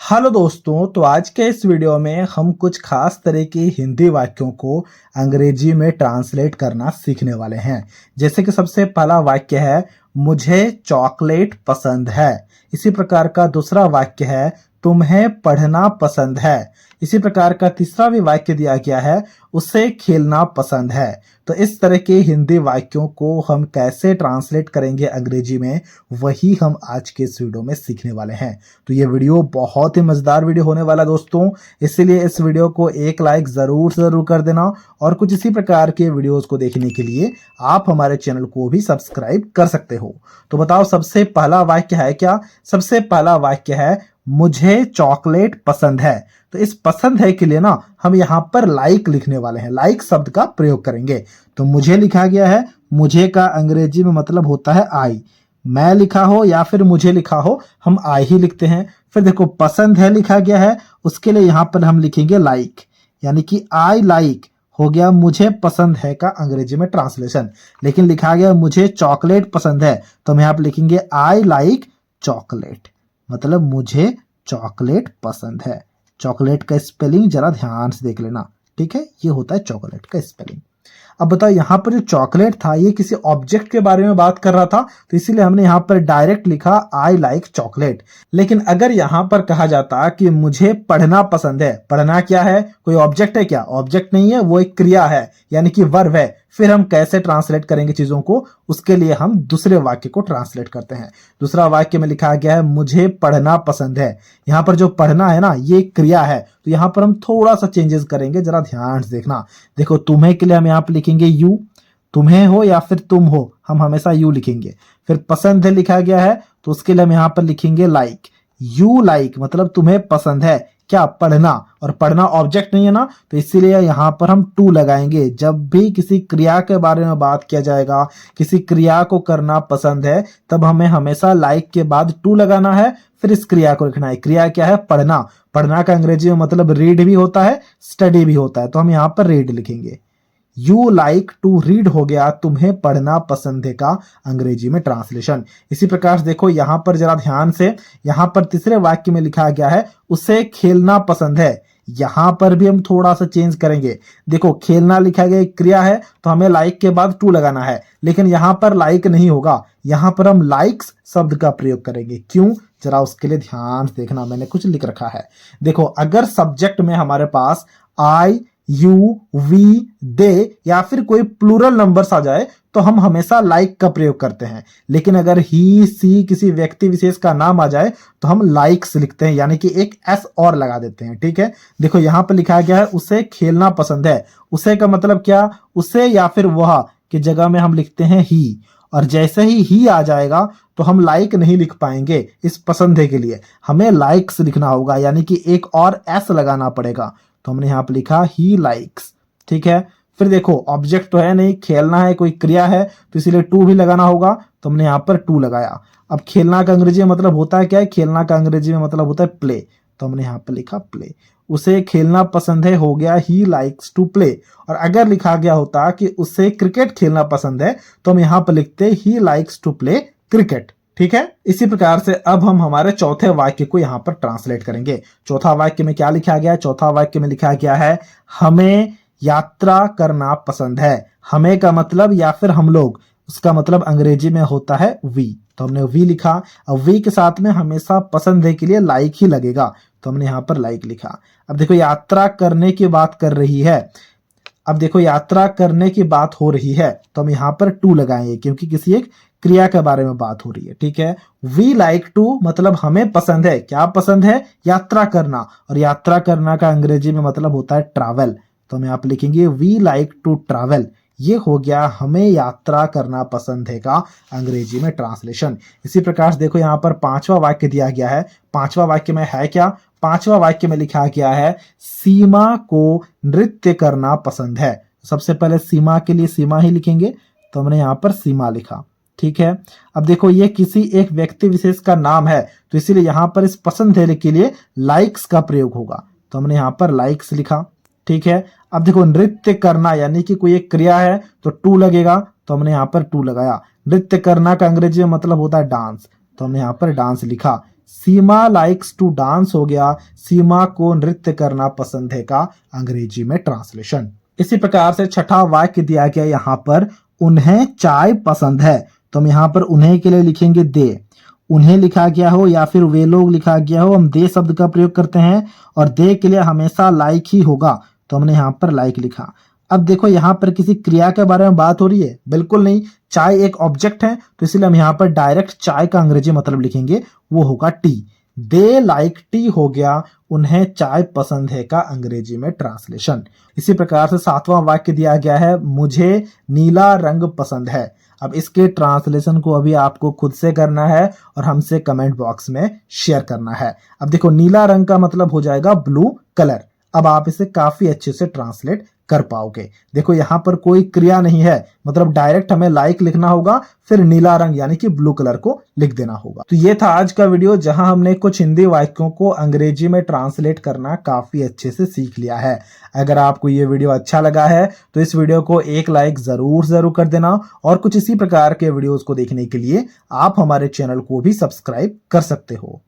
Hello दोस्तों, तो आज के इस वीडियो में हम कुछ खास तरह की हिंदी वाक्यों को अंग्रेजी में ट्रांसलेट करना सीखने वाले हैं। जैसे कि सबसे पहला वाक्य है, मुझे चॉकलेट पसंद है। इसी प्रकार का दूसरा वाक्य है, तुम्हें पढ़ना पसंद है। इसी प्रकार का तीसरा भी वाक्य दिया गया है, उसे खेलना पसंद है। तो इस तरह के हिंदी वाक्यों को हम कैसे ट्रांसलेट करेंगे अंग्रेजी में, वही हम आज के इस वीडियो में सीखने वाले हैं। तो ये वीडियो बहुत ही मजेदार वीडियो होने वाला दोस्तों, इसीलिए इस वीडियो को एक लाइक जरूर से जरूर कर देना और कुछ इसी प्रकार के वीडियोस को देखने के लिए आप हमारे चैनल को भी सब्सक्राइब कर सकते हो। तो बताओ, सबसे पहला वाक्य है क्या? सबसे पहला वाक्य है, मुझे चॉकलेट पसंद है। तो इस पसंद है के लिए ना हम यहां पर लाइक लिखने वाले हैं, लाइक शब्द का प्रयोग करेंगे। तो मुझे लिखा गया है, मुझे का अंग्रेजी में मतलब होता है आई। मैं लिखा हो या फिर मुझे लिखा हो, हम आई ही लिखते हैं। फिर देखो, पसंद है लिखा गया है, उसके लिए यहां पर हम लिखेंगे लाइक, यानी कि आई लाइक हो गया मुझे पसंद है का अंग्रेजी में ट्रांसलेशन। लेकिन लिखा गया मुझे चॉकलेट पसंद है, तो हम यहां पर लिखेंगे आई लाइक चॉकलेट, मतलब मुझे चॉकलेट पसंद है। चॉकलेट का स्पेलिंग जरा ध्यान से देख लेना, ठीक है? ये होता है चॉकलेट का स्पेलिंग। अब बताओ, यहां पर जो चॉकलेट था ये किसी ऑब्जेक्ट के बारे में बात कर रहा था, तो इसीलिए हमने यहां पर डायरेक्ट लिखा आई लाइक चॉकलेट। लेकिन अगर यहां पर कहा जाता कि मुझे पढ़ना पसंद है, पढ़ना क्या है? कोई ऑब्जेक्ट है क्या? ऑब्जेक्ट नहीं है, वो एक क्रिया है, यानी कि वर्ब है। फिर हम कैसे ट्रांसलेट करेंगे चीजों को? उसके लिए हम दूसरे वाक्य को ट्रांसलेट करते हैं। दूसरा वाक्य में लिखा गया है, मुझे पढ़ना पसंद है। यहां पर जो पढ़ना है ना, ये क्रिया है, तो यहां पर हम थोड़ा सा चेंजेस करेंगे, जरा ध्यान से देखना। देखो, तुम्हें के लिए हम यहां पर लिखेंगे यू, तुम्हें हो या फिर तुम हो, हम हमेशा यू लिखेंगे। फिर पसंद है लिखा गया है, तो उसके लिए हम यहां पर लिखेंगे लाइक। यू लाइक मतलब तुम्हें पसंद है क्या? पढ़ना। और पढ़ना ऑब्जेक्ट नहीं है ना, तो इसीलिए यहां पर हम टू लगाएंगे। जब भी किसी क्रिया के बारे में बात किया जाएगा, किसी क्रिया को करना पसंद है, तब हमें हमेशा लाइक के बाद टू लगाना है, फिर इस क्रिया को लिखना है। क्रिया क्या है? पढ़ना। पढ़ना का अंग्रेजी में मतलब रीड भी होता है, स्टडी भी होता है, तो हम यहां पर रीड लिखेंगे। यू लाइक टू रीड हो गया तुम्हें पढ़ना पसंद है का अंग्रेजी में ट्रांसलेशन। इसी प्रकार से देखो, यहां पर जरा ध्यान से, यहां पर तीसरे वाक्य में लिखा गया है, उसे खेलना पसंद है। यहां पर भी हम थोड़ा सा चेंज करेंगे। देखो, खेलना लिखा गया एक क्रिया है, तो हमें लाइक के बाद टू लगाना है, लेकिन यहां पर लाइक नहीं होगा, यहां पर हम लाइक्स शब्द का प्रयोग करेंगे। क्यों? जरा उसके लिए ध्यान से देखना, मैंने कुछ लिख रखा है। देखो, अगर सब्जेक्ट में हमारे पास आई, यू, वी, दे या फिर कोई प्लूरल नंबर्स आ जाए, तो हम हमेशा लाइक का प्रयोग करते हैं। लेकिन अगर ही, सी किसी व्यक्ति विशेष का नाम आ जाए, तो हम लाइक्स लिखते हैं, यानी कि एक एस और लगा देते हैं, ठीक है? देखो, यहां पर लिखा गया है, उसे खेलना पसंद है। उसे का मतलब क्या? उसे या फिर वह की जगह में हम लिखते हैं ही, और जैसे ही आ जाएगा तो हम लाइक नहीं लिख पाएंगे। इस पसंद है के लिए हमें लाइक्स लिखना होगा, यानी कि एक और एस लगाना पड़ेगा। तो हमने यहां पर लिखा ही लाइक्स, ठीक है? फिर देखो, ऑब्जेक्ट तो है नहीं, खेलना है, कोई क्रिया है, तो इसीलिए टू भी लगाना होगा, तो हमने यहां पर टू लगाया। अब खेलना का अंग्रेजी में मतलब होता है क्या है? खेलना का अंग्रेजी में मतलब होता है प्ले, तो हमने यहां पर लिखा प्ले। उसे खेलना पसंद है हो गया ही लाइक्स टू प्ले। और अगर लिखा गया होता कि उसे क्रिकेट खेलना पसंद है, तो हम यहां पर लिखते ही लाइक्स टू प्ले क्रिकेट, ठीक है? इसी प्रकार से अब हम हमारे चौथे वाक्य को यहां पर ट्रांसलेट करेंगे। चौथा वाक्य में क्या लिखा गया है? चौथा वाक्य में लिखा गया है, हमें यात्रा करना पसंद है। हमें का मतलब या फिर हम लोग, उसका मतलब अंग्रेजी में होता है वी, तो हमने वी लिखा। अब वी के साथ में हमेशा पसंद है के लिए लाइक ही लगेगा, तो हमने यहां पर लाइक लिखा। अब देखो, यात्रा करने की बात कर रही है, अब देखो यात्रा करने की बात हो रही है, तो हम यहां पर टू लगाएंगे, क्योंकि किसी एक क्रिया के बारे में बात हो रही है, ठीक है? वी लाइक टू मतलब हमें पसंद है। क्या पसंद है? यात्रा करना। और यात्रा करना का अंग्रेजी में मतलब होता है ट्रैवल, तो हम यहां पर लिखेंगे वी लाइक टू ट्रैवल। ये हो गया हमें यात्रा करना पसंद है का अंग्रेजी में ट्रांसलेशन। इसी प्रकार से देखो, यहां पर पांचवा वाक्य दिया गया है। पांचवा वाक्य में है क्या? पांचवा वाक्य में लिखा गया है, सीमा को नृत्य करना पसंद है। सबसे पहले सीमा के लिए सीमा ही लिखेंगे, तो हमने यहां पर सीमा लिखा, ठीक है? अब देखो, ये किसी एक व्यक्ति विशेष का नाम है, तो इसीलिए यहां पर इस पसंद है के लिए लाइक्स का प्रयोग होगा, तो हमने यहां पर लाइक्स लिखा, ठीक है? अब देखो, नृत्य करना यानी कि कोई एक क्रिया है, तो टू लगेगा, तो हमने यहां पर टू लगाया। नृत्य करना का अंग्रेजी में मतलब होता है डांस, तो हमने यहां पर डांस लिखा। सीमा लाइक्स टू डांस हो गया, सीमा को नृत्य करना पसंद है का अंग्रेजी में ट्रांसलेशन। इसी प्रकार से छठा वाक्य दिया गया यहाँ पर, उन्हें चाय पसंद है। तो हम यहाँ पर उन्हें के लिए लिखेंगे दे। उन्हें लिखा गया हो या फिर वे लोग लिखा गया हो, हम दे शब्द का प्रयोग करते हैं और दे के लिए हमेशा लाइक ही होगा, तो हमने यहाँ पर लाइक लिखा। अब देखो यहाँ पर किसी क्रिया के बारे में बात हो रही है? बिल्कुल नहीं, चाय एक ऑब्जेक्ट है, तो इसलिए हम यहाँ पर डायरेक्ट चाय का अंग्रेजी मतलब लिखेंगे, वो होगा टी। दे लाइक टी हो गया, उन्हें चाय पसंद है का अंग्रेजी में ट्रांसलेशन। इसी प्रकार से सातवां वाक्य दिया गया है, मुझे नीला रंग पसंद है। अब इसके ट्रांसलेशन को अभी आपको खुद से करना है और हमसे कमेंट बॉक्स में शेयर करना है। अब देखो नीला रंग का मतलब हो जाएगा ब्लू कलर। अब आप इसे काफी अच्छे से ट्रांसलेट कर पाओगे। देखो यहाँ पर कोई क्रिया नहीं है, मतलब डायरेक्ट हमें लाइक लिखना होगा, फिर नीला रंग यानी कि ब्लू कलर को लिख देना होगा। तो ये था आज का वीडियो जहां हमने कुछ हिंदी वाक्यों को अंग्रेजी में ट्रांसलेट करना काफी अच्छे से सीख लिया है। अगर आपको ये वीडियो अच्छा लगा है तो इस वीडियो को एक लाइक जरूर कर देना और कुछ इसी प्रकार के वीडियोस को देखने के लिए आप हमारे चैनल को भी सब्सक्राइब कर सकते हो।